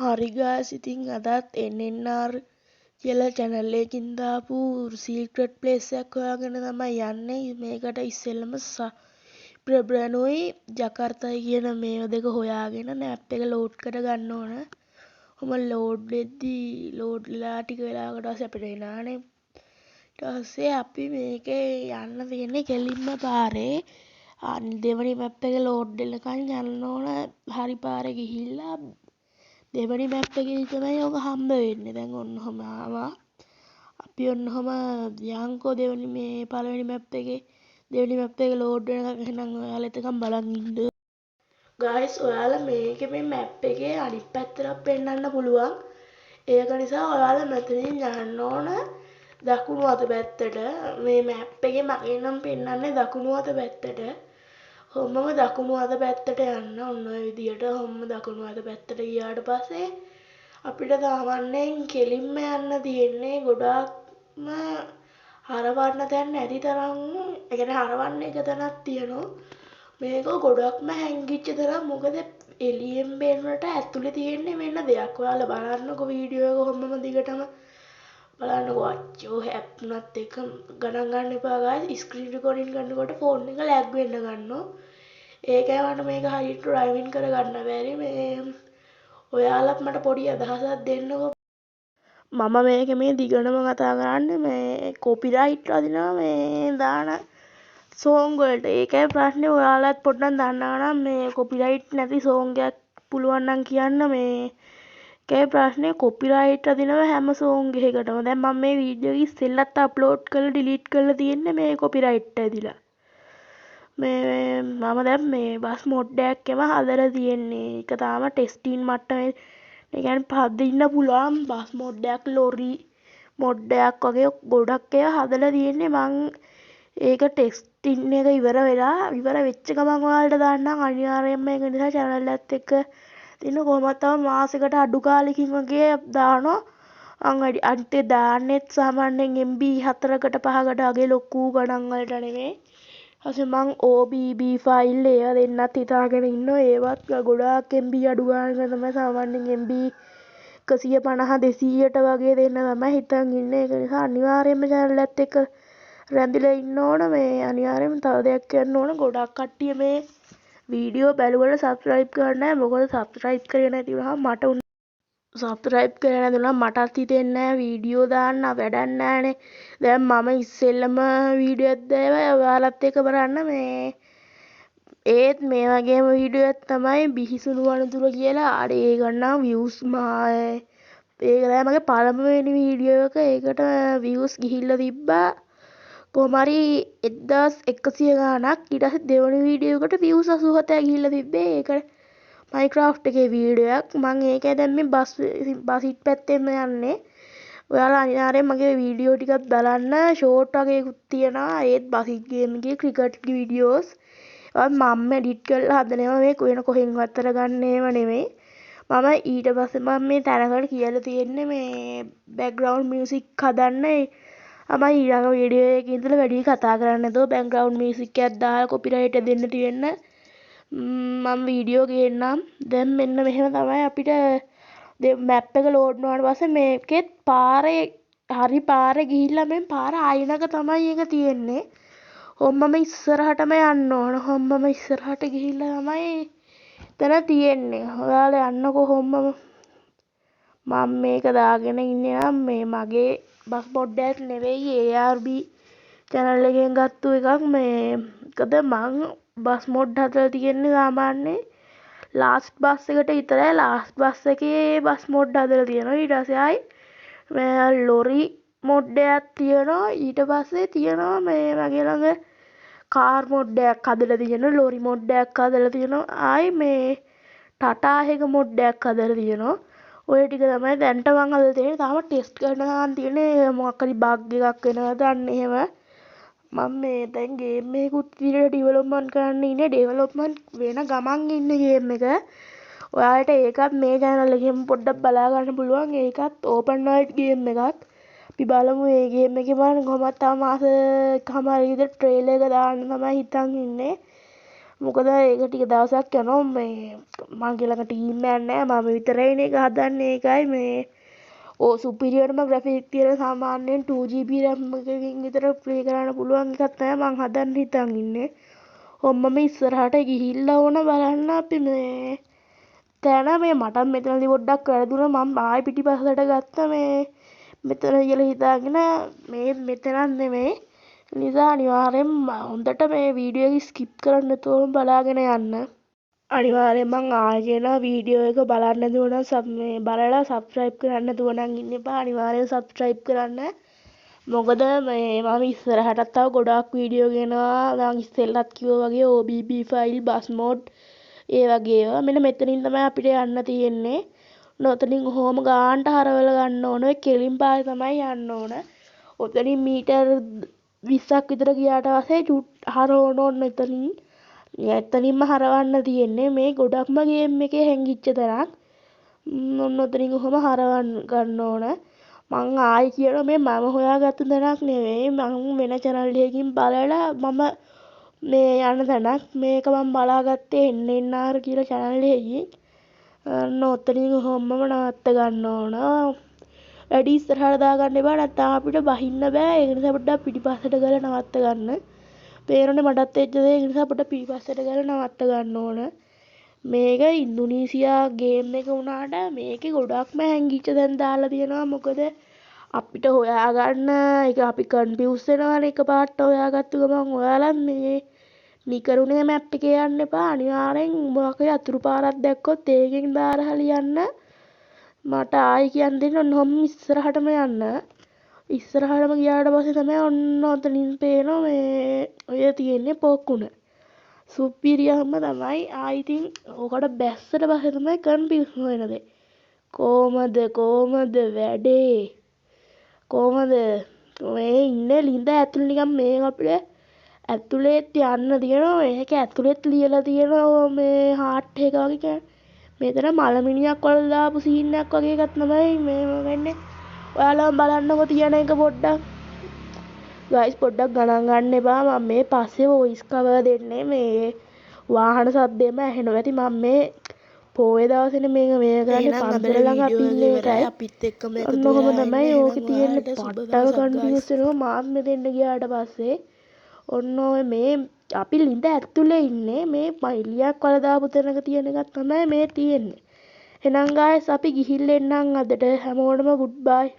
හරි ගායිස් ඉතින් අදත් NNR කියලා channel එකකින් දාපු secret place එකක් හොයාගෙන තමයි යන්නේ. මේකට ඉස්සෙල්ලම ප්‍රබ්‍රණෝයි ජකාර්තයි කියන මේ දෙක හොයාගෙන map එක load කර ගන්න ඕන. ඔහොම load වෙද්දී load වෙලා ටික වෙලාවකට පස්සේ අපිට එනවානේ. ඊට පස්සේ අපි මේකේ යන්න තියෙන්නේ කෙලින්ම පාරේ. දෙවනි map එක load වෙනකන් යන්න ඕන හරි පාරේ ගිහිල්ලා දෙවනි මැප් එකේ තමයි ඔක හම්බ වෙන්නේ. දැන් ඔන්න ඔහම ආවා. අපි ඔන්න ඔහම යන්කෝ දෙවනි මේ පළවෙනි මැප් එකේ දෙවනි මැප් එක ලෝඩ් වෙනකන් එහෙනම් ඔයාලා එතකන් බලන් ඉන්න. ගායිස් ඔයාලා මේකේ මේ මැප් එකේ අනිත් පැත්තට පෙන්වන්න පුළුවන්. ඒක නිසා ඔයාලා මෙතනින් යන්න ඕන දකුණු අත පැත්තට. මේ මැප් එකේ මගේ නම් පෙන්වන්නේ දකුණු අත පැත්තට. හොම්මම දකුණු අත පැත්තට යන්න ඔන්න ඔය විදියට හොම්ම දකුණු අත පැත්තට ගියාට පස්සේ අපිට සාමාන්‍යයෙන් කෙලින්ම යන්න තියෙන්නේ ගොඩාක්ම හරවන්න තැන් නැති තරම් ඒ කියන්නේ හරවන්න එක තැනක් තියෙනවා මේක ගොඩක්ම හැංගිච්ච තරම් මොකද එළියෙන් බේනට ඇතුලේ තියෙන්නේ මෙන්න දෙයක් ඔයාලා බලන්නකෝ වීඩියෝ එක කොහොමම දිගටම බලන්නකෝ අච්චෝ හැප්පුණත් එක ගණන් ගන්න එපා ගායිස් ස්ක්‍රීන් රෙකෝඩින් කරනකොට ෆෝන් එක ලැග් වෙන්න ගන්නවා ඒකයි මට මේක හරියට ඩ්‍රයිවිං කරගන්න බැරි මේ ඔයාලත් මට පොඩි අදහසක් දෙන්නකෝ මම මේක මේ දිගටම කතා කරන්නේ මේ කොපිරයිට් වදිනවා මේ දාන සෝංග වලට ඒකයි ප්‍රශ්නේ ඔයාලත් පොඩ්ඩක් දන්නවා නම් මේ කොපිරයිට් නැති සෝංග එකක් පුළුවන් නම් කියන්න මේ ඒකයි ප්‍රශ්නේ කොපිරයිට් වදිනවා හැම සෝංග එකකටම දැන් මම මේ වීඩියෝ එක ඉස්සෙල්ලත් අප්ලෝඩ් කරලා ඩිලීට් කරලා තියෙන්නේ මේ කොපිරයිට් ඇදිලා මේ මම දැන් මේ බස් මොඩ් එකක්ම හදලා තියෙන්නේ. ඒක තාම ටෙස්ටින් මට්ටමේ. ඒ කියන්නේ පදින්න පුළුවන් බස් මොඩ් එකක් ලොරි මොඩ් එකක් වගේ ගොඩක් ඒවා හදලා තියෙන්නේ. මං ඒක ටෙස්ටින් එක ඉවර වෙච්ච ගමන් ඔයාලට දාන්නම් අනිවාර්යයෙන්ම ඒක නිසා channel එකත් එක්ක තියෙන කොහොමවත් තව මාසෙකට අඩු කාලෙකින් වගේ දානවා. අනිත් දාන්නෙත් සාමාන්‍යයෙන් MB 4කට 5කට වගේ ලොකු ගණන් වලට නෙමෙයි. ඊපස්සේ මං OBB ෆයිල් ඒවා දෙන්නත් හිතාගෙන ඉන්නවා ඒවත් ගොඩාක් MB අඩු ගානක තමයි සාමාන්‍යයෙන් MB 150 200ට වගේ දෙන්න තමයි හිතන් ඉන්නේ ඒක නිසා අනිවාර්යයෙන්ම channel එකත් එක්ක රැඳිලා ඉන්න ඕන මේ අනිවාර්යයෙන්ම තව දෙයක් කියන්න ඕන ගොඩක් කට්ටිය මේ වීඩියෝ බලුවට subscribe කරන්නේ නැහැ මොකද subscribe කරේ නැති වුණාම මට සබ්ස්ක්‍රයිබ් කරලා නැතුණා මටත් හිතෙන්නේ නැහැ වීඩියෝ දාන්න වැඩක් නැහනේ. දැන් මම ඉස්සෙල්ලම වීඩියෝ එකක් දාලා ඔයාලත් එක්ක බලන්න මේ ඒත් මේ වගේම වීඩියෝ එකක් තමයි බිහිසුණු වනතුර කියලා අඩේ ගන්නම් views ඒක තමයි මගේ පළමුවෙනි වීඩියෝ එක. ඒකට views ගිහිල්ලා තිබ්බා කොහොම හරි 1100 ගාණක්. ඊට පස්සේ දෙවෙනි වීඩියෝ එකට views 87ක් ගිහිල්ලා තිබ්බේ. ඒකට මයින්ක්‍රාෆ්ට් එකේ වීඩියෝ එකක් මම ඒකයි දැන් මේ බස් හිට් පැත්තෙම යන්නේ ඔයාලා අනිවාර්යෙන් මගේ වීඩියෝ ටිකක් බලන්න ෂෝට් වගේකුත් තියෙනවා ඒත් බස් හිට් ගේම් එකේ ක්‍රිකට් වීඩියෝස් මම එඩිට් කරලා හදනවා මේ වෙන කොහෙන්වත් අරගන්න ඒවා නෙමෙයි මම ඊට පස්සේ මම මේ තැනකට කියලා තියෙන්නේ මේ බෑග්ග්‍රවුන්ඩ් මියුසික් හදන්න අමයි ඊළඟ වීඩියෝ එකේ ඉඳලා වැඩි කතා කරන්නේ නැතුව බෑග්ග්‍රවුන්ඩ් මියුසික් එකක් දාලා කොපිරයිට් දෙන්න තියෙන්න මම වීඩියෝ ගේන්නම් දැන් මෙන්න මෙහෙම තමයි අපිට මැප් එක ලෝඩ් වුණාට පස්සේ මේකෙත් පාරේ හරි පාරේ ගිහිල්ලා මේ පාර අයිනක තමයි ඒක තියෙන්නේ. හොම්මම ඉස්සරහටම යන්න ඕන. හොම්මම ඉස්සරහට ගිහිල්ලා තමයි එතන තියෙන්නේ. ඔයාලා යන්නකෝ හොම්මම මම මේක දාගෙන ඉන්නේ නම් මේ මගේ බස් මොඩ් එකක් නෙවෙයි ARB channel එකෙන් ගත්තු එකක් මේ මොකද මං බස් මොඩ් හදලා තියෙන්නේ සාමාන්‍යයෙන් ලාස්ට් බස් එකට විතරයි ලාස්ට් බස් එකේ බස් මොඩ් හදලා තියෙනවා ඊට පස්සේ ආයි මේ ලොරි මොඩ් එකක් තියෙනවා ඊට පස්සේ තියෙනවා මේ මගේ ළඟ කාර් මොඩ් එකක් හදලා තියෙනවා ලොරි මොඩ් එකක් හදලා තියෙනවා ආයි මේ ටටා එක මොඩ් එකක් හදලා තියෙනවා ඔය ටික තමයි දැන්ට මං හදලා තියෙන්නේ තාම ටෙස්ට් කරන්න තියෙන්නේ මොකක් හරි බග් එකක් වෙනවද අන්න එහෙම මම මේ දැන් ගේම් එකකුත් විදිහට ඩෙවලොප්මන්ට් කරන්න ඉන්නේ ඩෙවලොප්මන්ට් වෙන ගමන් ඉන්නේ ගේම් එක. ඔයාලට ඒකත් මේ channel එකෙන් පොඩ්ඩක් බලා ගන්න පුළුවන්. ඒකත් open world ගේම් එකක්. අපි බලමු මේ ගේම් එකේ මම කොහොමද තව මාස එකමාරක විතර ට්‍රේලර් එක දාන්න තමයි හිතන් ඉන්නේ. මොකද ඒක ටික දවසක් යනවා මේ මගේ ළඟ ටීම් එකක් නැහැ මම විතරයි මේක හදන්නේ ඒකයි මේ සුපිරියර්ම ග්‍රැෆික් තියෙන සාමාන්‍යයෙන් 2GB RAM එකකින් විතර ප්ලේ කරන්න පුළුවන් එකක් තමයි මං හදන්න හිතන් ඉන්නේ. ඔම්මම ඉස්සරහට ගිහිල්ලා ඕන බලන්න අපි මේ තැන මේ මට මෙතනදී පොඩ්ඩක් වැරදුනා මම ආයෙ පිටිපස්සට ගත්තා මේ මෙතන කියලා හිතාගෙන මේ මෙතනක් නෙමෙයි නිසා අනිවාර්යෙන් හොඳට මේ වීඩියෝ එක ස්කිප් කරන්න නැතුවම බලාගෙන යන්න. අනිවාර්යෙන් මං ආයෙ කියන වීඩියෝ එක බලන්න නැතුව නම් මේ බලලා සබ්ස්ක්‍රයිබ් කරන්න නැතුව නම් ඉන්න එපා. අනිවාර්යෙන් සබ්ස්ක්‍රයිබ් කරන්න. මොකද මේ මම ඉස්සරහටත් තව ගොඩාක් වීඩියෝ ගෙනවා. මම ඉස්සෙල්ලත් කිව්වා වගේ OBB ෆයිල්, බස් මෝඩ් ඒ වගේ ඒවා. මෙන්න මෙතනින් තමයි අපිට යන්න තියෙන්නේ. ඔතනින් කොහොම ගානට හරවල ගන්න ඕන. ඔය කෙලින් පාරේ තමයි යන්න ඕන. ඔතනින් මීටර් 20ක් විතර ගියාට පස්සේ හරවන්න ඕන එතනින්. එතනින්ම හරවන්න තියෙන්නේ මේ ගොඩක්ම ගේම් එකේ හැංගිච්ච තැනක්. ඔන්න ඔතනින් කොහොම හරවන්න ගන්න ඕන. මං ආයි කියනවා මේ මම හොයාගත්ත තැනක් නෙවෙයි. මම වෙන channel එකකින් බලලා මම මේ යන තැනක්. මේක මම බලාගත්තේ NNR කියලා channel එකකින්. ඔන්න ඔතනින් කොහොමම නවත්ත ගන්න ඕන. වැඩි ඉස්සරහට දාගන්න එපා නැත්නම් අපිට බහින්න බෑ. ඒ නිසා පොඩ්ඩක් පිටිපස්සට ගාලා නවත්ත ගන්න. පේරනේ මටත් වෙච්ච දේ. ඒ නිසා පොඩ්ඩක් පිටිපස්සට ගාලා නවත්ත ගන්න ඕන. මේක ඉන්දුනීසියා ගේම් එක වුණාට මේකේ ගොඩක්ම හැංගිච්ච දැන් දාලා තියෙනවා. මොකද අපිට හොයාගන්න ඒක අපි කන්ෆියුස් වෙනවානේ එකපාරට හොයාගත්තු ගමන් ඔයාලා මේ නිකරුණේ මැප් එකේ යන්න එපා. අනිවාර්යෙන් මොකක් හරි අතුරු පාරක් දැක්කොත් ඒකෙන් දාලා ලියන්න. මට ආයි කියන්න දෙන්න ඔන්නෝම ඉස්සරහටම යන්න. ඉස්සරහටම ගියාට පස්සේ තමයි ඔන්න ඔතනින් පේනවා මේ ඔය තියෙන්නේ පොකුණ. සුපිරියම්ම තමයි ආයි ඉතින් ඕකට බැස්සට පස්සේ තමයි කන්ෆියුස් වෙනදේ. කොහමද වැඩේ? කොහමද මේ ඉන්නේ ලිඳ ඇතුළේ නිකන් මේ අපිට ඇතුළේත් යන්න තියෙනවා. මේක ඇතුළේත් ලියලා තියෙනවා මේ හાર્ට් එක වගේ. මෙතන මලමිනියක් වල දාපු සීන් එකක් වගේ එකක් තමයි මේ වෙන්නේ. ඔයාලා බලන්නකො තියෙන එක පොඩ්ඩක්. ගයිස් පොඩ්ඩක් ගණන් ගන්න එපා. මම මේ පස්සේ වොයිස් කවර් දෙන්නේ මේ වාහන සද්දෙම ඇහෙනවා. ඇති මම මේ පොයේ දවසේනේ මේක කරන්නේ පන්සල ළඟ අපි ඉන්නේ ඒකයි. අපිත් එක්කම එකතු වෙලා තමයි ඕකේ තියෙන්නේ. පට්ටල් කන්ෆියුස් වෙනවා මාත් මෙතෙන්ට ගියාට පස්සේ. ඔන්න ඔය මේ අපි ලිඳ ඇතුලේ ඉන්නේ මේ මයිලියක් වල දාපු තැනක තියෙන එකක් තමයි මේ තියෙන්නේ. එහෙනම් ගායිස් අපි ගිහිල්ලා එන්නම් අදට හැමෝටම ගුඩ් බයි.